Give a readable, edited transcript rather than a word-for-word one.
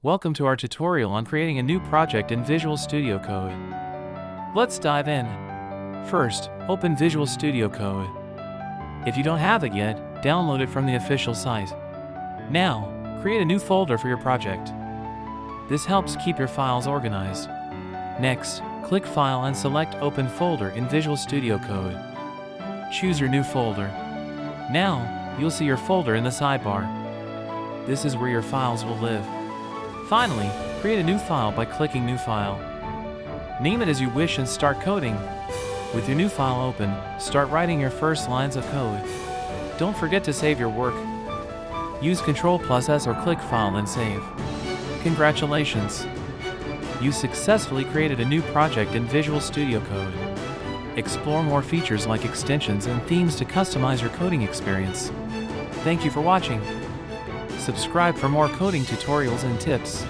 Welcome to our tutorial on creating a new project in Visual Studio Code. Let's dive in. First, open Visual Studio Code. If you don't have it yet, download it from the official site. Now, create a new folder for your project. This helps keep your files organized. Next, click File and select Open Folder in Visual Studio Code. Choose your new folder. Now, you'll see your folder in the sidebar. This is where your files will live. Finally, create a new file by clicking New File. Name it as you wish and start coding. With your new file open, start writing your first lines of code. Don't forget to save your work. Use Ctrl+S or click File and Save. Congratulations! You successfully created a new project in Visual Studio Code. Explore more features like extensions and themes to customize your coding experience. Thank you for watching. Subscribe for more coding tutorials and tips.